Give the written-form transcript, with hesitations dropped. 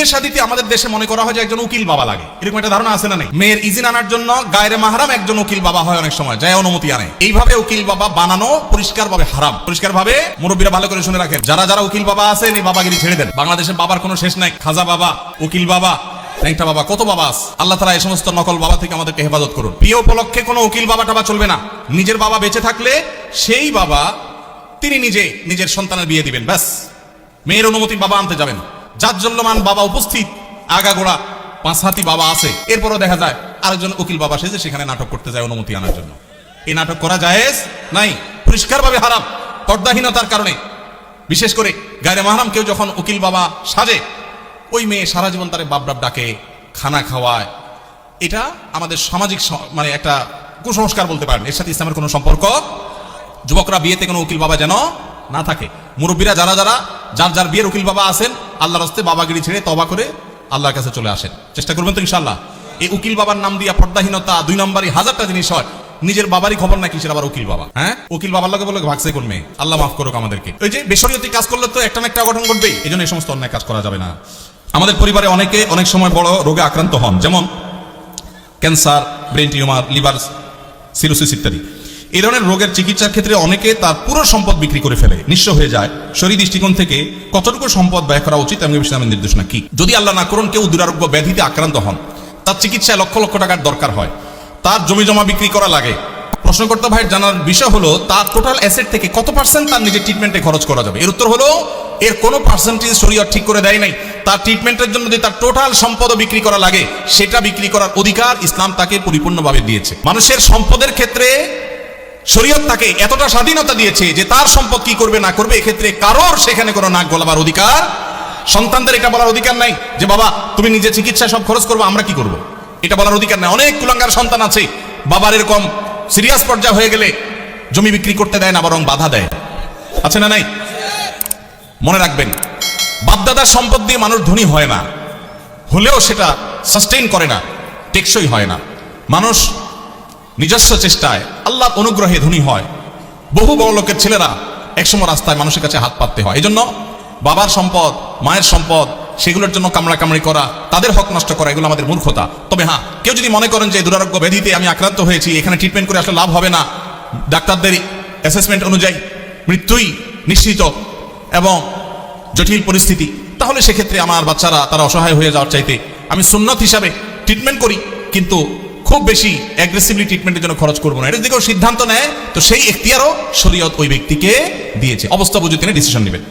বিয়ে শাদীতে আমাদের দেশে মনে করা হয় যে একজন উকিল বাবা লাগে, এরকম একটা ধারণা আছে না? নেই? মেয়ের ইজিন আনার জন্য গায়রে মাহরাম একজন উকিল বাবা হয়, অনেক সময় যায় অনুমতি আনে। এইভাবে উকিল বাবা বানানো পরিষ্কারভাবে হারাম। পরিষ্কারভাবে মুরব্বীরা ভালো করে শুনে রাখেন, যারা যারা উকিল বাবা আছেন এই বাবাগিরি ছেড়ে দেন। বাংলাদেশের বাবার কোনো শেষ নাই। খাজা বাবা, উকিল বাবা, ন্যাংটা বাবা, কত বাবা আছে। আল্লাহ তাআলা এই সমস্ত নকল বাবা থেকে আমাদেরকে হেফাজত করুন। বিয়ে উপলক্ষে কোনো উকিল বাবা টাবা চলবে না। নিজের বাবা বেঁচে থাকলে সেই বাবা তিনি নিজে নিজের সন্তানের বিয়ে দিবেন, ব্যাস। মেয়ের অনুমতি বাবা আনতে যাবেন। জাজ্জল্যমান বাবা উপস্থিত, আগাগোড়া পাঁচ হাতি বাবা আছে, এরপরও দেখা যায় আরেকজন উকিল বাবা সেজে সেখানে নাটক করতে যায় অনুমতি আনার জন্য। এই নাটক করা জায়েজ নাই, পরিষ্কারভাবে হারাম। পর্দাহীনতার কারণে বিশেষ করে গায়রে মাহরাম কেউ যখন উকিল বাবা সাজে, ওই মেয়ে সারা জীবন তারে বাপ বাপ ডাকে, খানা খাওয়ায়। এটা আমাদের সামাজিক মানে একটা কুসংস্কার বলতে পারেন, এর সাথে ইসলামের কোনো সম্পর্ক। যুবকরা বিয়েতে কোনো উকিল বাবা যেন না থাকে। মুরব্বীরা যারা যারা যার যার বিয়ের উকিল বাবা আছেন, আল্লাহর রাস্তায় বাবাগিরি ছেড়ে তওবা করে আল্লাহর কাছে চলে আসেন। চেষ্টা করবেন তো ইনশাআল্লাহ। এই উকিল বাবার নাম দিয়া পর্দাহীনতা, দুই নম্বরই হাজারটা জিনিস হয়। নিজের বাবারই খবর না, কিসের আবার উকিল বাবা। হ্যাঁ, উকিল বাবার লোকে বলে ভাগছে কোন মেয়ে। আল্লাহ মাফ করুক আমাদেরকে। ওই যে বেশরিয়তি কাজ করলে তো একটা না একটা অঘটন ঘটবেই, এই জন্য এই সমস্ত অন্যায় কাজ করা যাবে না। আমাদের পরিবারে অনেকে অনেক সময় বড় রোগে আক্রান্ত হন, যেমন cancer, brain tumour, liver cirrhosis ইত্যাদি। এই ধরনের রোগের চিকিৎসার ক্ষেত্রে অনেকে তার পুরো সম্পদ বিক্রি করে ফেলে, নিঃস্ব হয়ে যায়। শরীর দৃষ্টিকোণ থেকে কতটুকু সম্পদ ব্যয় করা উচিত এমন ইসলামের নির্দেশনা কি? যদি আল্লাহ না করুন কেউ দুরারোগ্য ব্যাধিতে আক্রান্ত হন, তার চিকিৎসায় লক্ষ লক্ষ টাকার দরকার হয়, তার জমি জমা বিক্রি করা লাগে। প্রশ্নকর্তা ভাইয়ের জানার বিষয় হলো তার টোটাল অ্যাসেট থেকে কত পার্সেন্ট তার নিজের ট্রিটমেন্টে খরচ করা যাবে। এর উত্তর হলো এর কোনো পার্সেন্টেজ শরীয়ত ঠিক করে দেয় নাই। তার ট্রিটমেন্টের জন্য যদি তার টোটাল সম্পদও বিক্রি করা লাগে, সেটা বিক্রি করার অধিকার ইসলাম তাকে পরিপূর্ণভাবে দিয়েছে। মানুষের সম্পদের ক্ষেত্রে শরীয়ত তাকে এতটা স্বাধীনতা দিয়েছে যে তার সম্পদ কি করবে না করবে এক্ষেত্রে কারোর সেখানে কোনো নাক গলাবার অধিকার, সন্তানদের এটা বলার অধিকার নাই যে বাবা তুমি নিজে চিকিৎসা সব খরচ করবো, আমরা কি করব, এটা বলার অধিকার নাই। অনেক কুলাঙ্গার সন্তান আছে, বাবার এরকম সিরিয়াস পর্যায়ে হয়ে গেলে জমি বিক্রি করতে দেয় না, বরং বাধা দেয়। আছে না নাই? মনে রাখবেন, বাপদাদার সম্পদ দিয়ে মানুষ ধনী হয় না, হলেও সেটা সাস্টেইন করে না, টেকসই হয় না। মানুষ নিজস্ব চেষ্টায় আল্লাহর অনুগ্রহে ধনী হয়। বহু বড় লোকের ছেলেরা একসময় রাস্তায় মানুষের কাছে হাত পাততে হয়। এই জন্য বাবার সম্পদ, মায়ের সম্পদ, সেগুলোর জন্য কামড়াকামড়ি করা, তাদের হক নষ্ট করা, এগুলো আমাদের মূর্খতা। তবে হ্যাঁ, কেউ যদি মনে করেন যে দুরারোগ্য ব্যাধিতে আমি আক্রান্ত হয়েছি, এখানে ট্রিটমেন্ট করে আসলে লাভ হবে না, ডাক্তারদের অ্যাসেসমেন্ট অনুযায়ী মৃত্যুই নিশ্চিত এবং জটিল পরিস্থিতি, তাহলে সেক্ষেত্রে আমার বাচ্চারা তারা অসহায় হয়ে যাওয়ার চাইতে আমি সুন্নত হিসাবে ট্রিটমেন্ট করি, কিন্তু খুব বেশি অ্যাগ্রেসিভলি ট্রিটমেন্টের জন্য খরচ করবো না। এটা যদি কেউ সিদ্ধান্ত নেয়, তো সেই এখতিয়ারও শরীয়ত ওই ব্যক্তিকে দিয়েছে। অবস্থা বুঝে তিনি ডিসিশন নেবেন।